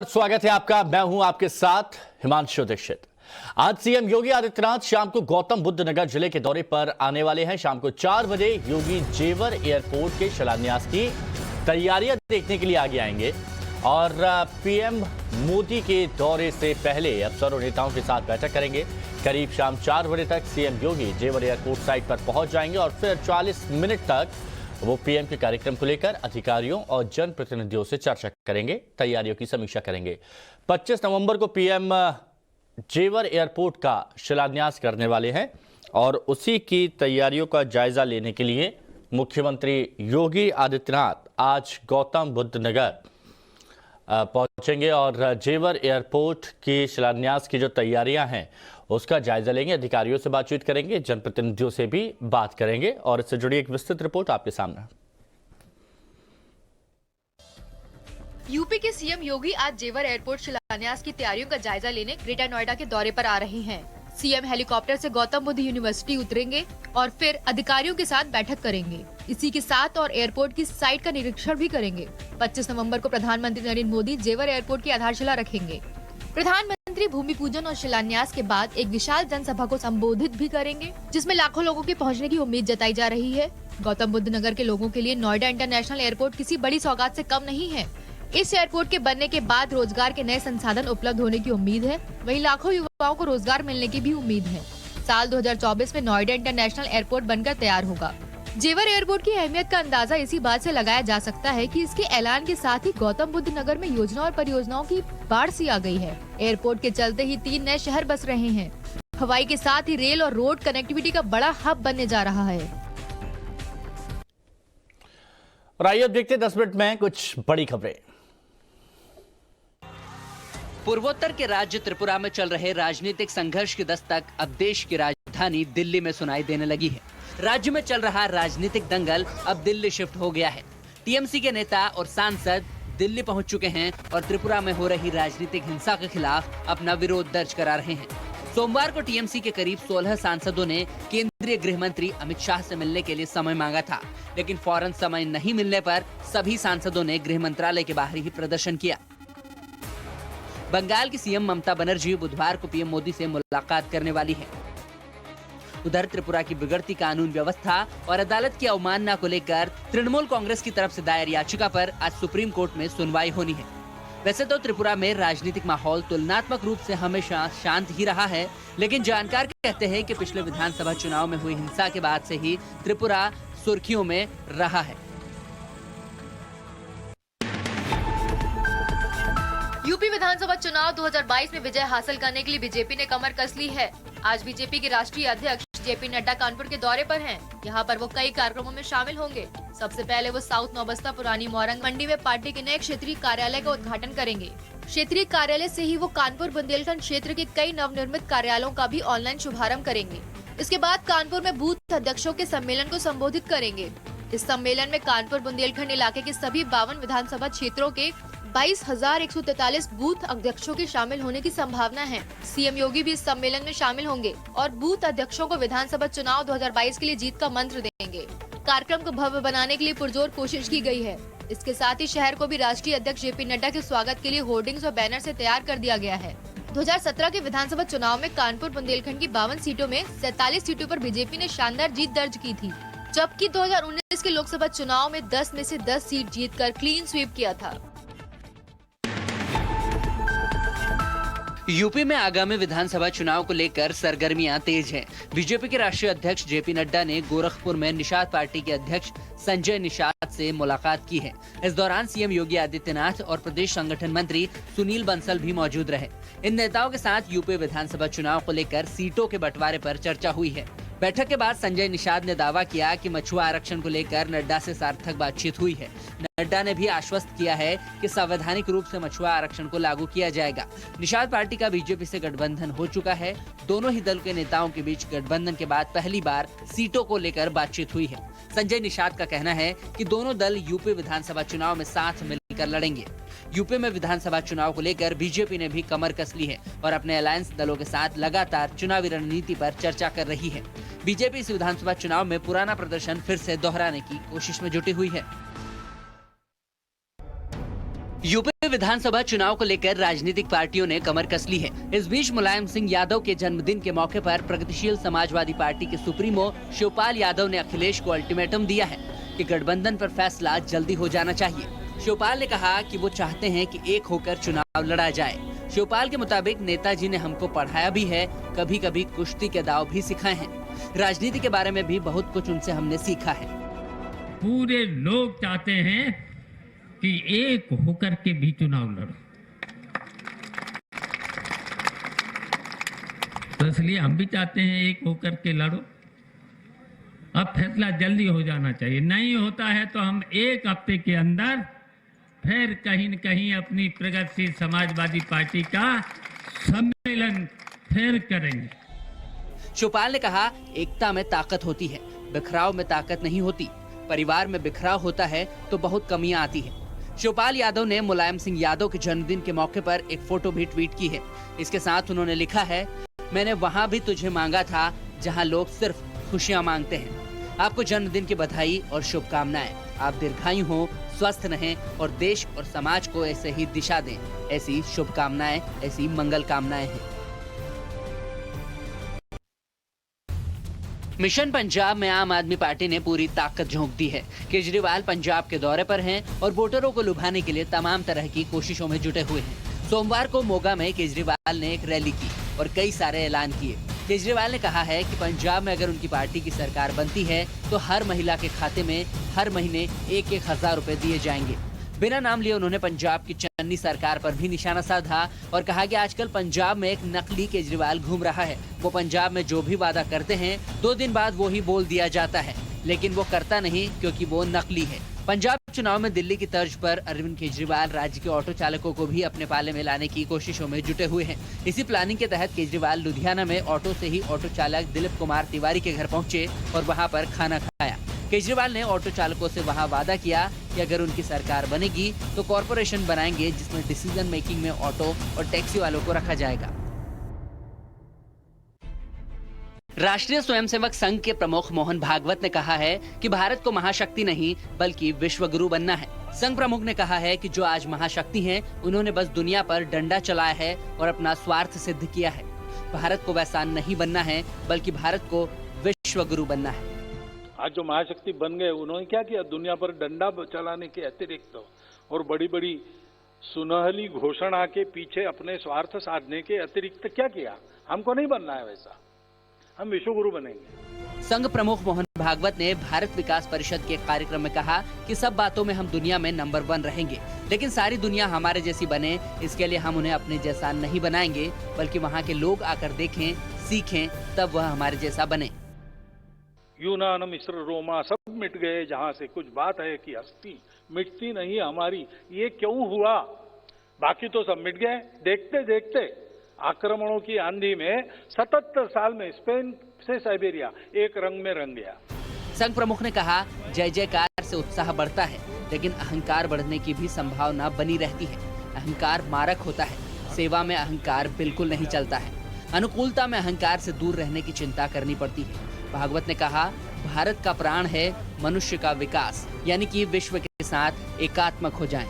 स्वागत है आपका। मैं हूं आपके साथ हिमांशु दीक्षित। आज सीएम योगी आदित्यनाथ शाम को गौतम बुद्ध नगर जिले के दौरे पर आने वाले हैं। शाम को 4 बजे योगी जेवर एयरपोर्ट के शिलान्यास की तैयारियां देखने के लिए आगे आएंगे और पीएम मोदी के दौरे से पहले अफसर और नेताओं के साथ बैठक करेंगे। करीब शाम 4 बजे तक सीएम योगी जेवर एयरपोर्ट साइट पर पहुंच जाएंगे और फिर 40 मिनट तक वो पीएम के कार्यक्रम को लेकर अधिकारियों और जनप्रतिनिधियों से चर्चा करेंगे, तैयारियों की समीक्षा करेंगे। 25 नवंबर को पीएम जेवर एयरपोर्ट का शिलान्यास करने वाले हैं और उसी की तैयारियों का जायजा लेने के लिए मुख्यमंत्री योगी आदित्यनाथ आज गौतम बुद्ध नगर पहुंचेंगे और जेवर एयरपोर्ट की शिलान्यास की जो तैयारियां हैं उसका जायजा लेंगे, अधिकारियों से बातचीत करेंगे, जनप्रतिनिधियों से भी बात करेंगे और इससे जुड़ी एक विस्तृत रिपोर्ट आपके सामने। यूपी के सीएम योगी आज जेवर एयरपोर्ट शिलान्यास की तैयारियों का जायजा लेने ग्रेटर नोएडा के दौरे पर आ रहे हैं। सीएम हेलीकॉप्टर से गौतम बुद्ध यूनिवर्सिटी उतरेंगे और फिर अधिकारियों के साथ बैठक करेंगे। इसी के साथ और एयरपोर्ट की साइट का निरीक्षण भी करेंगे। 25 नवंबर को प्रधानमंत्री नरेंद्र मोदी जेवर एयरपोर्ट की आधारशिला रखेंगे। प्रधानमंत्री भूमि पूजन और शिलान्यास के बाद एक विशाल जनसभा को संबोधित भी करेंगे, जिसमें लाखों लोगों के पहुंचने की उम्मीद जताई जा रही है। गौतम बुद्ध नगर के लोगों के लिए नोएडा इंटरनेशनल एयरपोर्ट किसी बड़ी सौगात से कम नहीं है। इस एयरपोर्ट के बनने के बाद रोजगार के नए संसाधन उपलब्ध होने की उम्मीद है। वहीं लाखों युवाओं को रोजगार मिलने की भी उम्मीद है। साल 2024 में नोएडा इंटरनेशनल एयरपोर्ट बनकर तैयार होगा। जेवर एयरपोर्ट की अहमियत का अंदाजा इसी बात से लगाया जा सकता है कि इसके ऐलान के साथ ही गौतम बुद्ध नगर में योजना और परियोजनाओं की बाढ़ सी आ गई है। एयरपोर्ट के चलते ही 3 नए शहर बस रहे हैं। हवाई के साथ ही रेल और रोड कनेक्टिविटी का बड़ा हब बनने जा रहा है। और आइए अब देखते हैं 10 मिनट में कुछ बड़ी खबरें। पूर्वोत्तर के राज्य त्रिपुरा में चल रहे राजनीतिक संघर्ष की दस्तक अब देश की राजधानी दिल्ली में सुनाई देने लगी है। राज्य में चल रहा राजनीतिक दंगल अब दिल्ली शिफ्ट हो गया है। टीएमसी के नेता और सांसद दिल्ली पहुंच चुके हैं और त्रिपुरा में हो रही राजनीतिक हिंसा के खिलाफ अपना विरोध दर्ज करा रहे हैं। सोमवार को टीएमसी के करीब 16 सांसदों ने केंद्रीय गृह मंत्री अमित शाह से मिलने के लिए समय मांगा था, लेकिन फौरन समय नहीं मिलने पर सभी सांसदों ने गृह मंत्रालय के बाहर ही प्रदर्शन किया। बंगाल की सीएम ममता बनर्जी बुधवार को पीएम मोदी से मुलाकात करने वाली है। उधर त्रिपुरा की बिगड़ती कानून व्यवस्था और अदालत की अवमानना को लेकर तृणमूल कांग्रेस की तरफ से दायर याचिका पर आज सुप्रीम कोर्ट में सुनवाई होनी है। वैसे तो त्रिपुरा में राजनीतिक माहौल तुलनात्मक रूप से हमेशा शांत ही रहा है, लेकिन जानकार कहते हैं कि पिछले विधानसभा चुनाव में हुई हिंसा के बाद से ही त्रिपुरा सुर्खियों में रहा है। यूपी विधानसभा चुनाव 2022 में विजय हासिल करने के लिए बीजेपी ने कमर कस ली है। आज बीजेपी के राष्ट्रीय अध्यक्ष जेपी नड्डा कानपुर के दौरे पर हैं। यहाँ पर वो कई कार्यक्रमों में शामिल होंगे। सबसे पहले वो साउथ नौबस्ता पुरानी मोरंग मंडी में पार्टी के नए क्षेत्रीय कार्यालय का उद्घाटन करेंगे। क्षेत्रीय कार्यालय से ही वो कानपुर बुंदेलखंड क्षेत्र के कई नवनिर्मित कार्यालयों का भी ऑनलाइन शुभारंभ करेंगे। इसके बाद कानपुर में बूथ अध्यक्षों के सम्मेलन को संबोधित करेंगे। इस सम्मेलन में कानपुर बुंदेलखंड इलाके के सभी 52 विधानसभा क्षेत्रों के 22,143 बूथ अध्यक्षों के शामिल होने की संभावना है। सीएम योगी भी इस सम्मेलन में शामिल होंगे और बूथ अध्यक्षों को विधानसभा चुनाव 2022 के लिए जीत का मंत्र देंगे। कार्यक्रम को भव्य बनाने के लिए पुरजोर कोशिश की गई है। इसके साथ ही शहर को भी राष्ट्रीय अध्यक्ष जेपी नड्डा के स्वागत के लिए होर्डिंग्स और बैनर से तैयार कर दिया गया है। 2017 के विधानसभा चुनाव में कानपुर बुंदेलखंड की 52 सीटों में 47 सीटों पर बीजेपी ने शानदार जीत दर्ज की थी, जबकि 2019 के लोकसभा चुनाव में 10 में से 10 सीट जीतकर क्लीन स्वीप किया था। यूपी में आगामी विधानसभा चुनाव को लेकर सरगर्मियां तेज हैं। बीजेपी के राष्ट्रीय अध्यक्ष जेपी नड्डा ने गोरखपुर में निषाद पार्टी के अध्यक्ष संजय निषाद से मुलाकात की है। इस दौरान सीएम योगी आदित्यनाथ और प्रदेश संगठन मंत्री सुनील बंसल भी मौजूद रहे। इन नेताओं के साथ यूपी विधानसभा चुनाव को लेकर सीटों के बंटवारे पर चर्चा हुई है। बैठक के बाद संजय निषाद ने दावा किया कि मछुआ आरक्षण को लेकर नड्डा से सार्थक बातचीत हुई है। नड्डा ने भी आश्वस्त किया है कि संवैधानिक रूप से मछुआ आरक्षण को लागू किया जाएगा। निषाद पार्टी का बीजेपी से गठबंधन हो चुका है। दोनों ही दल के नेताओं के बीच गठबंधन के बाद पहली बार सीटों को लेकर बातचीत हुई है। संजय निषाद का कहना है कि दोनों दल यूपी विधानसभा चुनाव में साथ मिलकर लड़ेंगे। यूपी में विधानसभा चुनाव को लेकर बीजेपी ने भी कमर कस ली है और अपने अलायंस दलों के साथ लगातार चुनावी रणनीति पर चर्चा कर रही है। बीजेपी इस विधानसभा चुनाव में पुराना प्रदर्शन फिर से दोहराने की कोशिश में जुटी हुई है। यूपी विधानसभा चुनाव को लेकर राजनीतिक पार्टियों ने कमर कस ली है। इस बीच मुलायम सिंह यादव के जन्मदिन के मौके पर प्रगतिशील समाजवादी पार्टी के सुप्रीमो शिवपाल यादव ने अखिलेश को अल्टीमेटम दिया है कि गठबंधन पर फैसला जल्दी हो जाना चाहिए। शिवपाल ने कहा कि वो चाहते हैं कि एक होकर चुनाव लड़ा जाए। शिवपाल के मुताबिक नेताजी ने हमको पढ़ाया भी है, कभी कभी कुश्ती के दाव भी सिखाए हैं। राजनीति के बारे में भी बहुत कुछ उनसे हमने सीखा है। पूरे लोग चाहते हैं कि एक होकर के भी चुनाव लड़ो, तो इसलिए हम भी चाहते हैं एक होकर के लड़ो। अब फैसला जल्दी हो जाना चाहिए, नहीं होता है तो हम एक हफ्ते के अंदर फिर कहीं न कहीं अपनी प्रगतिशील समाजवादी पार्टी का सम्मेलन फिर करेंगे। शिवपाल ने कहा, एकता में ताकत होती है, बिखराव में ताकत नहीं होती। परिवार में बिखराव होता है तो बहुत कमियां आती है। शिवपाल यादव ने मुलायम सिंह यादव के जन्मदिन के मौके पर एक फोटो भी ट्वीट की है। इसके साथ उन्होंने लिखा है, मैंने वहां भी तुझे मांगा था जहां लोग सिर्फ खुशियां मांगते हैं। आपको जन्मदिन की बधाई और शुभकामनाएं। आप दीर्घायु हो, स्वस्थ रहें और देश और समाज को ऐसे ही दिशा दें। ऐसी शुभकामनाएं, ऐसी मंगल कामनाएं हैं। मिशन पंजाब में आम आदमी पार्टी ने पूरी ताकत झोंक दी है। केजरीवाल पंजाब के दौरे पर हैं और वोटरों को लुभाने के लिए तमाम तरह की कोशिशों में जुटे हुए हैं। सोमवार को मोगा में केजरीवाल ने एक रैली की और कई सारे ऐलान किए। केजरीवाल ने कहा है कि पंजाब में अगर उनकी पार्टी की सरकार बनती है तो हर महिला के खाते में हर महीने 1,000 रुपए दिए जाएंगे। बिना नाम लिए उन्होंने पंजाब की चन्नी सरकार पर भी निशाना साधा और कहा कि आजकल पंजाब में एक नकली केजरीवाल घूम रहा है। वो पंजाब में जो भी वादा करते हैं 2 दिन बाद वो ही बोल दिया जाता है, लेकिन वो करता नहीं क्योंकि वो नकली है। पंजाब चुनाव में दिल्ली की तर्ज पर अरविंद केजरीवाल राज्य के ऑटो चालकों को भी अपने पाले में लाने की कोशिशों में जुटे हुए हैं। इसी प्लानिंग के तहत केजरीवाल लुधियाना में ऑटो से ही ऑटो चालक दिलीप कुमार तिवारी के घर पहुंचे और वहां पर खाना खाया। केजरीवाल ने ऑटो चालकों से वहां वादा किया कि अगर उनकी सरकार बनेगी तो कॉरपोरेशन बनाएंगे जिसमें डिसीजन मेकिंग में ऑटो और टैक्सी वालों को रखा जाएगा। राष्ट्रीय स्वयंसेवक संघ के प्रमुख मोहन भागवत ने कहा है कि भारत को महाशक्ति नहीं बल्कि विश्व गुरु बनना है। संघ प्रमुख ने कहा है कि जो आज महाशक्ति हैं, उन्होंने बस दुनिया पर डंडा चलाया है और अपना स्वार्थ सिद्ध किया है। भारत को वैसा नहीं बनना है बल्कि भारत को विश्व गुरु बनना है। आज जो महाशक्ति बन गए उन्होंने क्या किया? दुनिया पर डंडा चलाने के अतिरिक्त और बड़ी बड़ी सुनहली घोषणा के पीछे अपने स्वार्थ साधने के अतिरिक्त क्या किया? हमको नहीं बनना है वैसा, हम विश्वगुरु बनेंगे। संघ प्रमुख मोहन भागवत ने भारत विकास परिषद के कार्यक्रम में कहा कि सब बातों में हम दुनिया में नंबर 1 रहेंगे, लेकिन सारी दुनिया हमारे जैसी बने इसके लिए हम उन्हें अपने जैसा नहीं बनाएंगे, बल्कि वहाँ के लोग आकर देखें, सीखें, तब वह हमारे जैसा बने। यूनान, मिस्र, रोमा सब मिट गए, जहां से कुछ बात है कि हस्ती मिटती नहीं हमारी। ये क्यों हुआ? बाकी तो सब मिट गए। देखते देखते आक्रमणों की आंधी में 77 साल में स्पेन से साइबेरिया एक रंग में रंग गया। संघ प्रमुख ने कहा, जय जयकार से उत्साह बढ़ता है, लेकिन अहंकार बढ़ने की भी संभावना बनी रहती है। अहंकार मारक होता है, सेवा में अहंकार बिल्कुल नहीं चलता है। अनुकूलता में अहंकार से दूर रहने की चिंता करनी पड़ती है। भागवत ने कहा, भारत का प्राण है मनुष्य का विकास, यानी कि विश्व के साथ एकात्मक हो जाएं।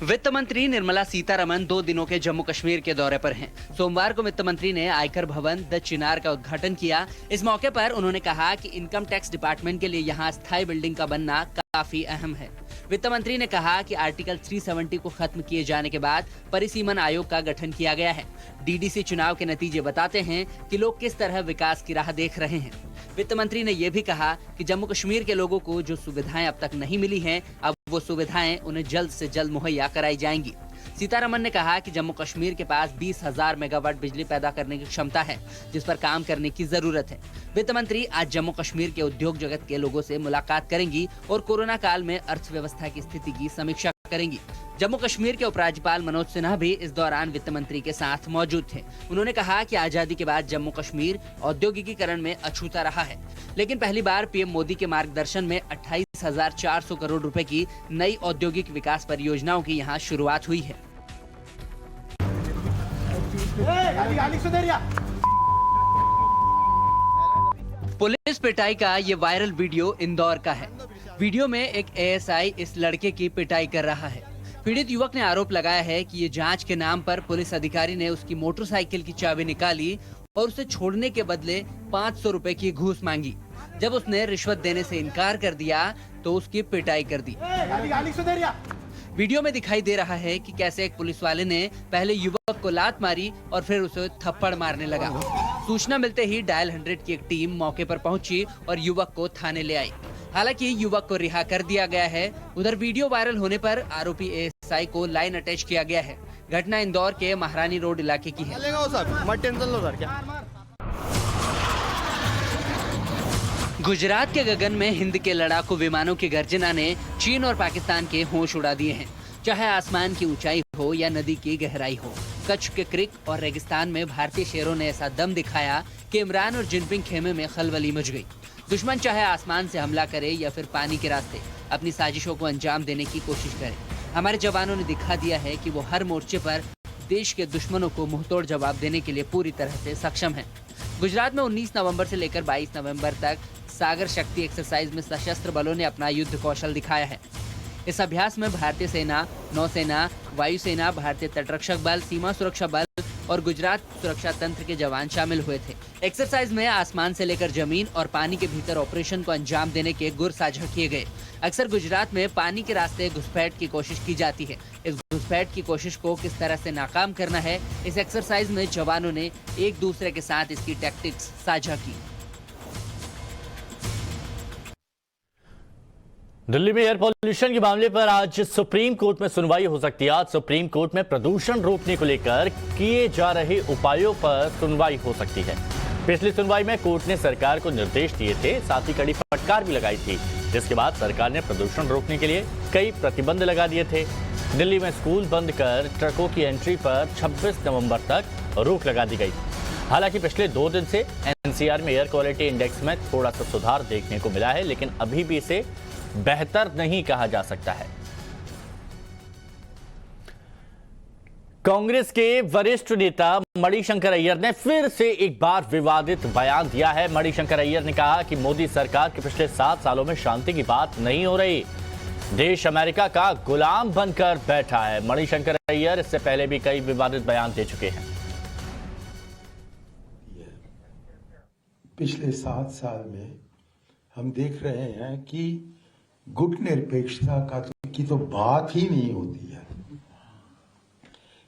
वित्त मंत्री निर्मला सीतारमण 2 दिनों के जम्मू कश्मीर के दौरे पर हैं। सोमवार को वित्त मंत्री ने आयकर भवन द चिनार का उद्घाटन किया। इस मौके पर उन्होंने कहा कि इनकम टैक्स डिपार्टमेंट के लिए यहाँ स्थायी बिल्डिंग का बनना काफी अहम है। वित्त मंत्री ने कहा कि आर्टिकल 370 को खत्म किए जाने के बाद परिसीमन आयोग का गठन किया गया है। डीडीसी चुनाव के नतीजे बताते हैं कि लोग किस तरह विकास की राह देख रहे हैं। वित्त मंत्री ने यह भी कहा कि जम्मू कश्मीर के लोगों को जो सुविधाएं अब तक नहीं मिली हैं, अब वो सुविधाएं उन्हें जल्द से जल्द मुहैया कराई जाएंगी। सीतारमण ने कहा कि जम्मू कश्मीर के पास 20,000 मेगावाट बिजली पैदा करने की क्षमता है, जिस पर काम करने की जरूरत है। वित्त मंत्री आज जम्मू कश्मीर के उद्योग जगत के लोगों से मुलाकात करेंगी और कोरोना काल में अर्थव्यवस्था की स्थिति की समीक्षा करेंगी। जम्मू कश्मीर के उपराज्यपाल मनोज सिन्हा भी इस दौरान वित्त मंत्री के साथ मौजूद थे। उन्होंने कहा कि आजादी के बाद जम्मू कश्मीर औद्योगिकीकरण में अछूता रहा है, लेकिन पहली बार पीएम मोदी के मार्गदर्शन में 28,400 करोड़ रुपए की नई औद्योगिक विकास परियोजनाओं की यहाँ शुरुआत हुई है। पुलिस पिटाई का ये वायरल वीडियो इंदौर का है। वीडियो में एक एएसआई इस लड़के की पिटाई कर रहा है। पीड़ित युवक ने आरोप लगाया है कि ये जांच के नाम पर पुलिस अधिकारी ने उसकी मोटरसाइकिल की चाबी निकाली और उसे छोड़ने के बदले 500 रुपए की घूस मांगी। जब उसने रिश्वत देने से इनकार कर दिया तो उसकी पिटाई कर दी। वीडियो में दिखाई दे रहा है कि कैसे एक पुलिस वाले ने पहले युवक को लात मारी और फिर उसे थप्पड़ मारने लगा। सूचना मिलते ही डायल 100 की एक टीम मौके पर पहुंची और युवक को थाने ले आई। हालांकि युवक को रिहा कर दिया गया है। उधर वीडियो वायरल होने पर आरोपी एएसआई को लाइन अटैच किया गया है। घटना इंदौर के महारानी रोड इलाके की है। गुजरात के गगन में हिंद के लड़ाकू विमानों की गर्जना ने चीन और पाकिस्तान के होश उड़ा दिए हैं। चाहे आसमान की ऊंचाई हो या नदी की गहराई हो, कच्छ के क्रिक और रेगिस्तान में भारतीय शेरों ने ऐसा दम दिखाया कि इमरान और जिनपिंग खेमे में खलबली मच गई। दुश्मन चाहे आसमान से हमला करे या फिर पानी के रास्ते अपनी साजिशों को अंजाम देने की कोशिश करे, हमारे जवानों ने दिखा दिया है कि वो हर मोर्चे पर देश के दुश्मनों को मुंहतोड़ जवाब देने के लिए पूरी तरह से सक्षम है। गुजरात में 19 नवंबर से लेकर 22 नवंबर तक सागर शक्ति एक्सरसाइज में सशस्त्र बलों ने अपना युद्ध कौशल दिखाया है। इस अभ्यास में भारतीय सेना, नौसेना, वायुसेना, भारतीय तटरक्षक बल, सीमा सुरक्षा बल और गुजरात सुरक्षा तंत्र के जवान शामिल हुए थे। एक्सरसाइज में आसमान से लेकर जमीन और पानी के भीतर ऑपरेशन को अंजाम देने के गुर साझा किए गए। अक्सर गुजरात में पानी के रास्ते घुसपैठ की कोशिश की जाती है। इस घुसपैठ की कोशिश को किस तरह से नाकाम करना है, इस एक्सरसाइज में जवानों ने एक दूसरे के साथ इसकी टैक्टिक्स साझा की। दिल्ली में एयर पॉल्यूशन के मामले पर आज सुप्रीम कोर्ट में सुनवाई हो सकती है। आज सुप्रीम कोर्ट में प्रदूषण रोकने को लेकर किए जा रहे उपायों पर सुनवाई हो सकती है। पिछली सुनवाई में कोर्ट ने सरकार को निर्देश दिए थे, साथ ही कड़ी फटकार भी लगाई थी, जिसके बाद सरकार ने प्रदूषण रोकने के लिए कई प्रतिबंध लगा दिए थे। दिल्ली में स्कूल बंद कर ट्रकों की एंट्री पर 26 नवंबर तक रोक लगा दी गई। हालांकि पिछले 2 दिन से एनसीआर में एयर क्वालिटी इंडेक्स में थोड़ा सा सुधार देखने को मिला है, लेकिन अभी भी इसे बेहतर नहीं कहा जा सकता है। कांग्रेस के वरिष्ठ नेता मणिशंकर अय्यर ने फिर से एक बार विवादित बयान दिया है। मणिशंकर अय्यर ने कहा कि मोदी सरकार के पिछले 7 सालों में शांति की बात नहीं हो रही, देश अमेरिका का गुलाम बनकर बैठा है। मणिशंकर अय्यर इससे पहले भी कई विवादित बयान दे चुके हैं। पिछले 7 साल में हम देख रहे हैं कि गुट निरपेक्षता की तो बात ही नहीं होती है,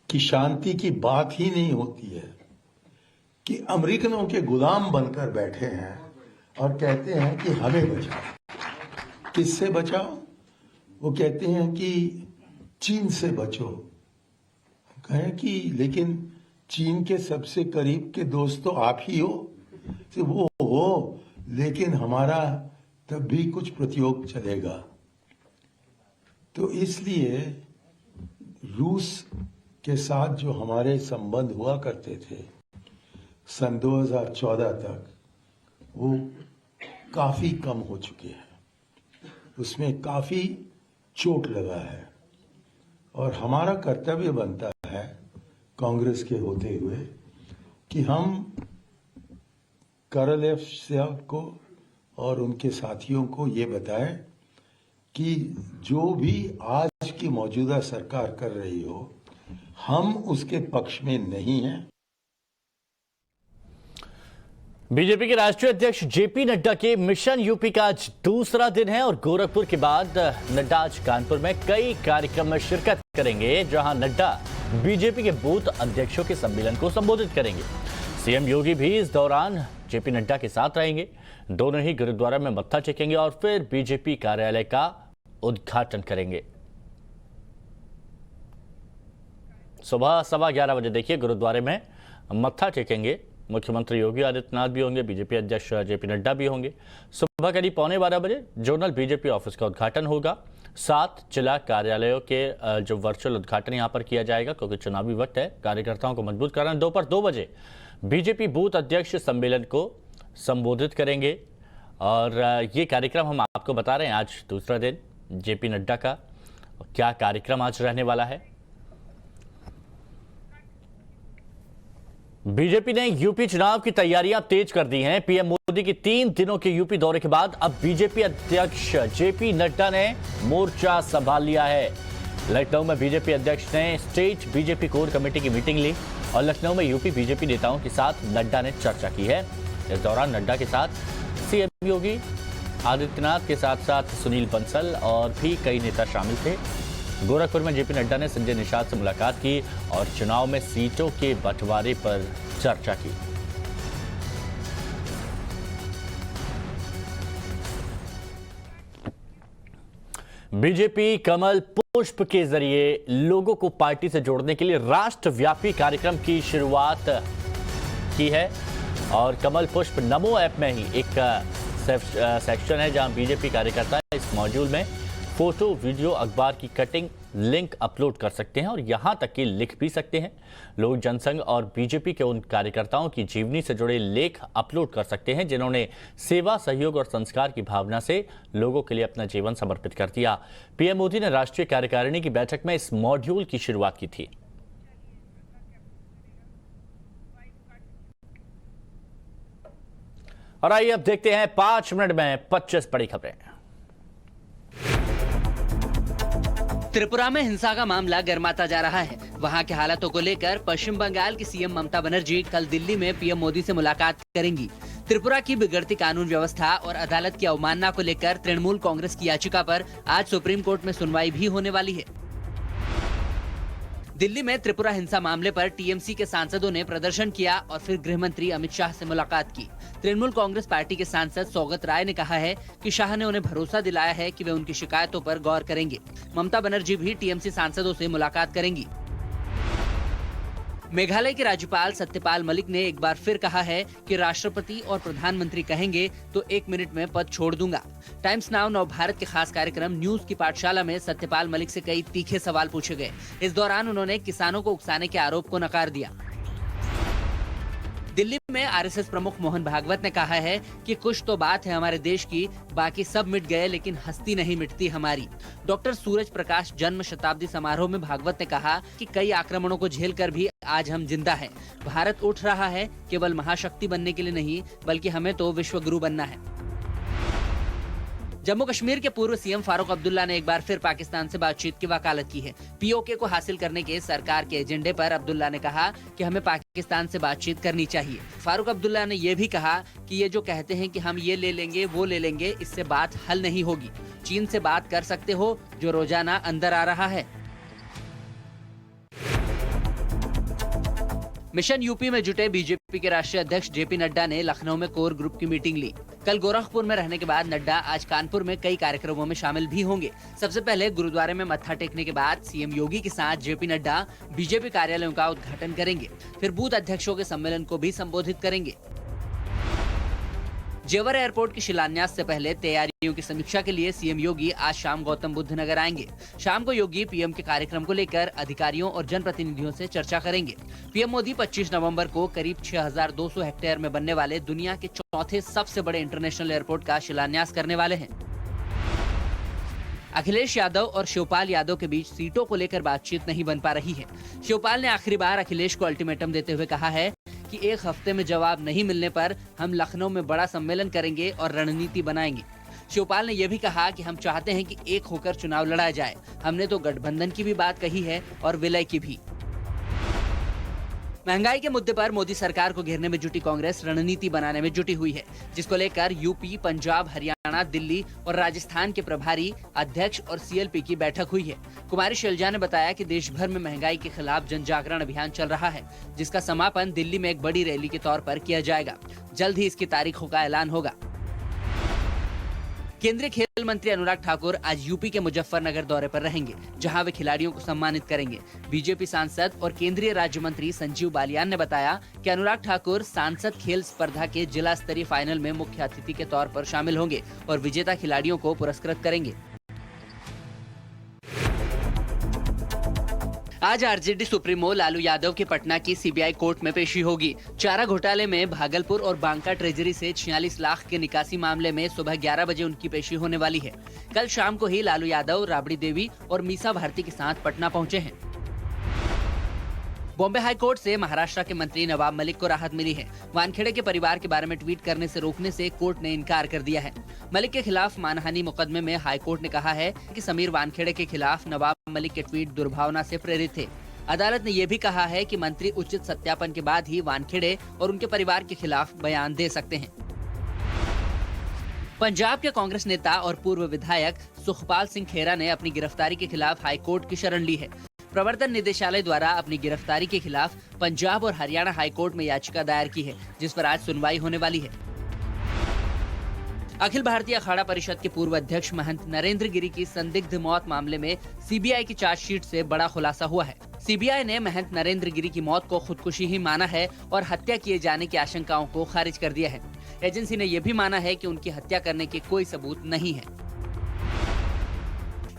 कि शांति की बात ही नहीं होती है, कि अमेरिकनों के गुलाम बनकर बैठे हैं और कहते हैं कि हमें बचाओ। किससे बचाओ? वो कहते हैं कि चीन से बचो। कहें कि लेकिन चीन के सबसे करीब के दोस्त तो आप ही हो, तो वो हो, लेकिन हमारा तब भी कुछ प्रतियोग चलेगा। तो इसलिए रूस के साथ जो हमारे संबंध हुआ करते थे सन 2014 तक, वो काफी कम हो चुके हैं। उसमें काफी चोट लगा है और हमारा कर्तव्य बनता है कांग्रेस के होते हुए कि हम करोलेव साहब को और उनके साथियों को ये बताएं कि जो भी आज की मौजूदा सरकार कर रही हो, हम उसके पक्ष में नहीं हैं। बीजेपी के राष्ट्रीय अध्यक्ष जेपी नड्डा के मिशन यूपी का आज दूसरा दिन है और गोरखपुर के बाद नड्डा आज कानपुर में कई कार्यक्रम में शिरकत करेंगे, जहां नड्डा बीजेपी के बूथ अध्यक्षों के सम्मेलन को संबोधित करेंगे। सीएम योगी भी इस दौरान जेपी नड्डा के साथ रहेंगे। दोनों ही गुरुद्वारा में मत्था टेकेंगे और फिर बीजेपी कार्यालय का उद्घाटन करेंगे। सुबह 11:15 बजे देखिए गुरुद्वारे में मत्था टेकेंगे। मुख्यमंत्री योगी आदित्यनाथ भी होंगे, बीजेपी अध्यक्ष जेपी नड्डा भी होंगे। सुबह करीब 11:15 बजे जोनल बीजेपी ऑफिस का उद्घाटन होगा। 7 जिला कार्यालयों के जो वर्चुअल उद्घाटन यहां पर किया जाएगा, क्योंकि चुनावी वक्त है, कार्यकर्ताओं को मजबूत करना। दोपहर 2 बजे बीजेपी बूथ अध्यक्ष सम्मेलन को संबोधित करेंगे और ये कार्यक्रम हम आपको बता रहे हैं। आज दूसरा दिन जेपी नड्डा का क्या कार्यक्रम आज रहने वाला है। बीजेपी ने यूपी चुनाव की तैयारियां तेज कर दी हैं। पीएम मोदी की 3 दिनों के यूपी दौरे के बाद अब बीजेपी अध्यक्ष जेपी नड्डा ने मोर्चा संभाल लिया है। लखनऊ में बीजेपी अध्यक्ष ने स्टेट बीजेपी कोर कमेटी की मीटिंग ली और लखनऊ में यूपी बीजेपी नेताओं के साथ नड्डा ने चर्चा की है। इस दौरान नड्डा के साथ सीएम योगी आदित्यनाथ के साथ साथ सुनील बंसल और भी कई नेता शामिल थे। गोरखपुर में जेपी नड्डा ने संजय निषाद से मुलाकात की और चुनाव में सीटों के बंटवारे पर चर्चा की। बीजेपी कमल पुष्प के जरिए लोगों को पार्टी से जोड़ने के लिए राष्ट्रव्यापी कार्यक्रम की शुरुआत की है और कमल पुष्प नमो ऐप में ही एक सेक्शन है जहां बीजेपी कार्यकर्ता इस मॉड्यूल में फोटो, वीडियो, अखबार की कटिंग, लिंक अपलोड कर सकते हैं और यहां तक कि लिख भी सकते हैं। लोग जनसंघ और बीजेपी के उन कार्यकर्ताओं की जीवनी से जुड़े लेख अपलोड कर सकते हैं जिन्होंने सेवा, सहयोग और संस्कार की भावना से लोगों के लिए अपना जीवन समर्पित कर दिया। पीएम मोदी ने राष्ट्रीय कार्यकारिणी की बैठक में इस मॉड्यूल की शुरुआत की थी। और आइए अब देखते हैं 5 मिनट में 25 बड़ी खबरें। त्रिपुरा में हिंसा का मामला गर्माता जा रहा है। वहां के हालातों को लेकर पश्चिम बंगाल की सीएम ममता बनर्जी कल दिल्ली में पीएम मोदी से मुलाकात करेंगी। त्रिपुरा की बिगड़ती कानून व्यवस्था और अदालत की अवमानना को लेकर तृणमूल कांग्रेस की याचिका पर आज सुप्रीम कोर्ट में सुनवाई भी होने वाली है। दिल्ली में त्रिपुरा हिंसा मामले पर टीएमसी के सांसदों ने प्रदर्शन किया और फिर गृह मंत्री अमित शाह से मुलाकात की। तृणमूल कांग्रेस पार्टी के सांसद सौगत राय ने कहा है कि शाह ने उन्हें भरोसा दिलाया है कि वे उनकी शिकायतों पर गौर करेंगे। ममता बनर्जी भी टीएमसी सांसदों से मुलाकात करेंगी। मेघालय के राज्यपाल सत्यपाल मलिक ने एक बार फिर कहा है कि राष्ट्रपति और प्रधानमंत्री कहेंगे तो 1 मिनट में पद छोड़ दूंगा। टाइम्स नाउ नव भारत के खास कार्यक्रम न्यूज की पाठशाला में सत्यपाल मलिक से कई तीखे सवाल पूछे गए। इस दौरान उन्होंने किसानों को उकसाने के आरोप को नकार दिया। दिल्ली में आरएसएस प्रमुख मोहन भागवत ने कहा है कि कुछ तो बात है हमारे देश की, बाकी सब मिट गए लेकिन हस्ती नहीं मिटती हमारी। डॉक्टर सूरज प्रकाश जन्म शताब्दी समारोह में भागवत ने कहा कि कई आक्रमणों को झेलकर भी आज हम जिंदा हैं। भारत उठ रहा है, केवल महाशक्ति बनने के लिए नहीं बल्कि हमें तो विश्व गुरु बनना है। जम्मू कश्मीर के पूर्व सीएम फारूक अब्दुल्ला ने एक बार फिर पाकिस्तान से बातचीत की वकालत की है। पीओके को हासिल करने के सरकार के एजेंडे पर अब्दुल्ला ने कहा कि हमें पाकिस्तान से बातचीत करनी चाहिए। फारूक अब्दुल्ला ने यह भी कहा कि ये जो कहते हैं कि हम ये ले लेंगे वो ले लेंगे, इससे बात हल नहीं होगी। चीन से बात कर सकते हो जो रोजाना अंदर आ रहा है। मिशन यूपी में जुटे बीजेपी के राष्ट्रीय अध्यक्ष जेपी नड्डा ने लखनऊ में कोर ग्रुप की मीटिंग ली। कल गोरखपुर में रहने के बाद नड्डा आज कानपुर में कई कार्यक्रमों में शामिल भी होंगे। सबसे पहले गुरुद्वारे में मत्था टेकने के बाद सीएम योगी के साथ जेपी नड्डा बीजेपी कार्यालयों का उद्घाटन करेंगे। फिर बूथ अध्यक्षों के सम्मेलन को भी संबोधित करेंगे। जेवर एयरपोर्ट की शिलान्यास से पहले तैयारियों की समीक्षा के लिए सीएम योगी आज शाम गौतम बुद्ध नगर आएंगे। शाम को योगी पीएम के कार्यक्रम को लेकर अधिकारियों और जनप्रतिनिधियों से चर्चा करेंगे। पीएम मोदी 25 नवंबर को करीब 6200 हेक्टेयर में बनने वाले दुनिया के चौथे सबसे बड़े इंटरनेशनल एयरपोर्ट का शिलान्यास करने वाले हैं। अखिलेश यादव और शिवपाल यादव के बीच सीटों को लेकर बातचीत नहीं बन पा रही है। शिवपाल ने आखिरी बार अखिलेश को अल्टीमेटम देते हुए कहा है कि 1 हफ्ते में जवाब नहीं मिलने पर हम लखनऊ में बड़ा सम्मेलन करेंगे और रणनीति बनाएंगे। शिवपाल ने यह भी कहा कि हम चाहते हैं कि एक होकर चुनाव लड़ा जाए। हमने तो गठबंधन की भी बात कही है और विलय की भी। महंगाई के मुद्दे पर मोदी सरकार को घेरने में जुटी कांग्रेस रणनीति बनाने में जुटी हुई है, जिसको लेकर यूपी, पंजाब, हरियाणा, दिल्ली और राजस्थान के प्रभारी अध्यक्ष और सीएलपी की बैठक हुई है। कुमारी शैलजा ने बताया कि देश भर में महंगाई के खिलाफ जन जागरण अभियान चल रहा है, जिसका समापन दिल्ली में एक बड़ी रैली के तौर पर किया जाएगा। जल्द ही इसकी तारीखों का ऐलान होगा। केंद्रीय खेल मंत्री अनुराग ठाकुर आज यूपी के मुजफ्फरनगर दौरे पर रहेंगे, जहां वे खिलाड़ियों को सम्मानित करेंगे। बीजेपी सांसद और केंद्रीय राज्य मंत्री संजीव बालियान ने बताया कि अनुराग ठाकुर सांसद खेल स्पर्धा के जिला स्तरीय फाइनल में मुख्य अतिथि के तौर पर शामिल होंगे और विजेता खिलाड़ियों को पुरस्कृत करेंगे। आज आरजेडी सुप्रीमो लालू यादव की पटना की सीबीआई कोर्ट में पेशी होगी। चारा घोटाले में भागलपुर और बांका ट्रेजरी से 46 लाख के निकासी मामले में सुबह 11 बजे उनकी पेशी होने वाली है। कल शाम को ही लालू यादव राबड़ी देवी और मीसा भारती के साथ पटना पहुंचे हैं। बॉम्बे हाईकोर्ट से महाराष्ट्र के मंत्री नवाब मलिक को राहत मिली है। वानखेड़े के परिवार के बारे में ट्वीट करने से रोकने से कोर्ट ने इनकार कर दिया है। मलिक के खिलाफ मानहानि मुकदमे में हाईकोर्ट ने कहा है कि समीर वानखेड़े के खिलाफ नवाब मलिक के ट्वीट दुर्भावना से प्रेरित थे। अदालत ने यह भी कहा है कि मंत्री उचित सत्यापन के बाद ही वानखेड़े और उनके परिवार के खिलाफ बयान दे सकते हैं। पंजाब के कांग्रेस नेता और पूर्व विधायक सुखपाल सिंह खेरा ने अपनी गिरफ्तारी के खिलाफ हाईकोर्ट की शरण ली है। प्रवर्तन निदेशालय द्वारा अपनी गिरफ्तारी के खिलाफ पंजाब और हरियाणा हाईकोर्ट में याचिका दायर की है, जिस पर आज सुनवाई होने वाली है। अखिल भारतीय अखाड़ा परिषद के पूर्व अध्यक्ष महंत नरेंद्र गिरी की संदिग्ध मौत मामले में सीबीआई की चार्जशीट से बड़ा खुलासा हुआ है। सीबीआई ने महंत नरेंद्र गिरी की मौत को खुदकुशी ही माना है और हत्या किए जाने की आशंकाओं को खारिज कर दिया है। एजेंसी ने यह भी माना है कि उनकी हत्या करने के कोई सबूत नहीं है।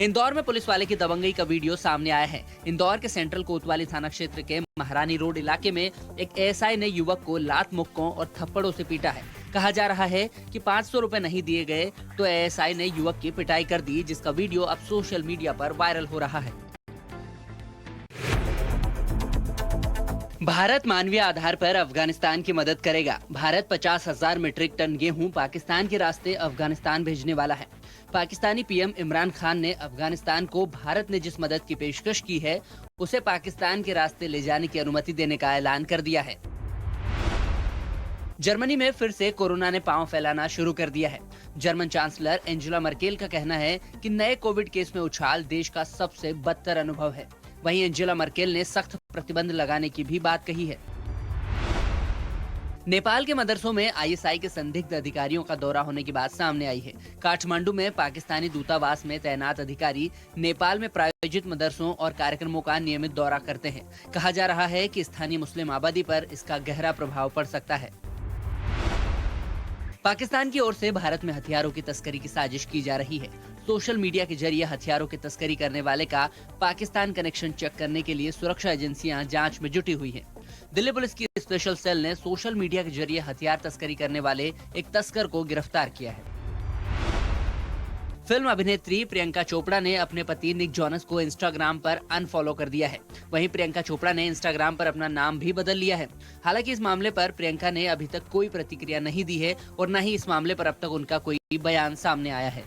इंदौर में पुलिस वाले की दबंगई का वीडियो सामने आया है। इंदौर के सेंट्रल कोतवाली थाना क्षेत्र के महारानी रोड इलाके में एक एएसआई ने युवक को लात मुक्कों और थप्पड़ों से पीटा है। कहा जा रहा है कि 500 रुपए नहीं दिए गए तो एएसआई ने युवक की पिटाई कर दी, जिसका वीडियो अब सोशल मीडिया पर वायरल हो रहा है। भारत मानवीय आधार पर अफगानिस्तान की मदद करेगा। भारत 50,000 मीट्रिक टन गेहूं पाकिस्तान के रास्ते अफगानिस्तान भेजने वाला है। पाकिस्तानी पीएम इमरान खान ने अफगानिस्तान को भारत ने जिस मदद की पेशकश की है उसे पाकिस्तान के रास्ते ले जाने की अनुमति देने का ऐलान कर दिया है। जर्मनी में फिर से कोरोना ने पांव फैलाना शुरू कर दिया है। जर्मन चांसलर एंजेला मर्केल का कहना है कि नए कोविड केस में उछाल देश का सबसे बदतर अनुभव है। वहीं एंजेला मर्केल ने सख्त प्रतिबंध लगाने की भी बात कही है। नेपाल के मदरसों में आईएसआई के संदिग्ध अधिकारियों का दौरा होने की बात सामने आई है। काठमांडू में पाकिस्तानी दूतावास में तैनात अधिकारी नेपाल में प्रायोजित मदरसों और कार्यक्रमों का नियमित दौरा करते हैं। कहा जा रहा है कि स्थानीय मुस्लिम आबादी पर इसका गहरा प्रभाव पड़ सकता है। पाकिस्तान की ओर से भारत में हथियारों की तस्करी की साजिश की जा रही है। सोशल मीडिया के जरिए हथियारों की तस्करी करने वाले का पाकिस्तान कनेक्शन चेक करने के लिए सुरक्षा एजेंसियां जांच में जुटी हुई हैं। दिल्ली पुलिस की स्पेशल सेल ने सोशल मीडिया के जरिए हथियार तस्करी करने वाले एक तस्कर को गिरफ्तार किया है। फिल्म अभिनेत्री प्रियंका चोपड़ा ने अपने पति निक जोनस को इंस्टाग्राम पर अनफॉलो कर दिया है। वहीं प्रियंका चोपड़ा ने इंस्टाग्राम पर अपना नाम भी बदल लिया है। हालांकि इस मामले पर प्रियंका ने अभी तक कोई प्रतिक्रिया नहीं दी है और न ही इस मामले पर अब तक उनका कोई बयान सामने आया है।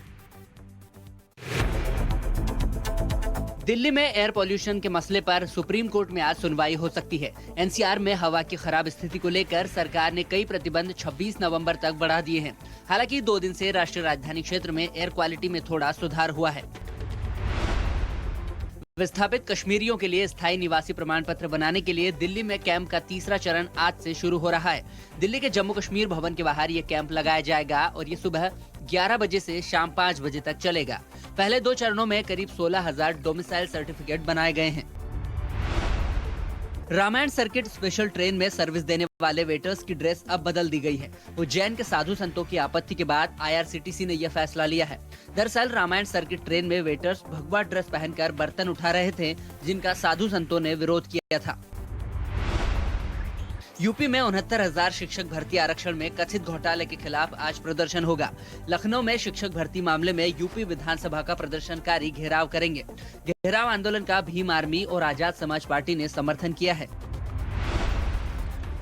दिल्ली में एयर पोल्यूशन के मसले पर सुप्रीम कोर्ट में आज सुनवाई हो सकती है। एनसीआर में हवा की खराब स्थिति को लेकर सरकार ने कई प्रतिबंध 26 नवंबर तक बढ़ा दिए हैं। हालांकि 2 दिन से राष्ट्रीय राजधानी क्षेत्र में एयर क्वालिटी में थोड़ा सुधार हुआ है। विस्थापित कश्मीरियों के लिए स्थायी निवासी प्रमाण पत्र बनाने के लिए दिल्ली में कैंप का तीसरा चरण आज से शुरू हो रहा है। दिल्ली के जम्मू कश्मीर भवन के बाहर ये कैंप लगाया जाएगा और ये सुबह 11 बजे से शाम 5 बजे तक चलेगा। पहले 2 चरणों में करीब 16,000 डोमिसाइल सर्टिफिकेट बनाए गए हैं। रामायण सर्किट स्पेशल ट्रेन में सर्विस देने वाले वेटर्स की ड्रेस अब बदल दी गई है। उज्जैन के साधु संतों की आपत्ति के बाद आईआरसीटीसी ने यह फैसला लिया है। दरअसल रामायण सर्किट ट्रेन में वेटर्स भगवा ड्रेस पहनकर बर्तन उठा रहे थे, जिनका साधु संतों ने विरोध किया था। यूपी में 69,000 शिक्षक भर्ती आरक्षण में कथित घोटाले के खिलाफ आज प्रदर्शन होगा। लखनऊ में शिक्षक भर्ती मामले में यूपी विधानसभा का प्रदर्शनकारी घेराव करेंगे। घेराव आंदोलन का भीम आर्मी और आजाद समाज पार्टी ने समर्थन किया है।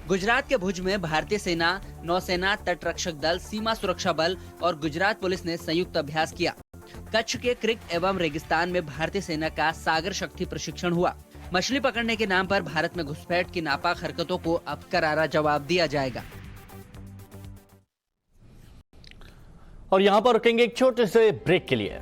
गुजरात के भुज में भारतीय सेना, नौसेना, तटरक्षक दल, सीमा सुरक्षा बल और गुजरात पुलिस ने संयुक्त अभ्यास किया। कच्छ के क्रिक एवं रेगिस्तान में भारतीय सेना का सागर शक्ति प्रशिक्षण हुआ। मछली पकड़ने के नाम पर भारत में घुसपैठ की नापाक हरकतों को अब करारा जवाब दिया जाएगा। और यहां पर रुकेंगे एक छोटे से ब्रेक के लिए।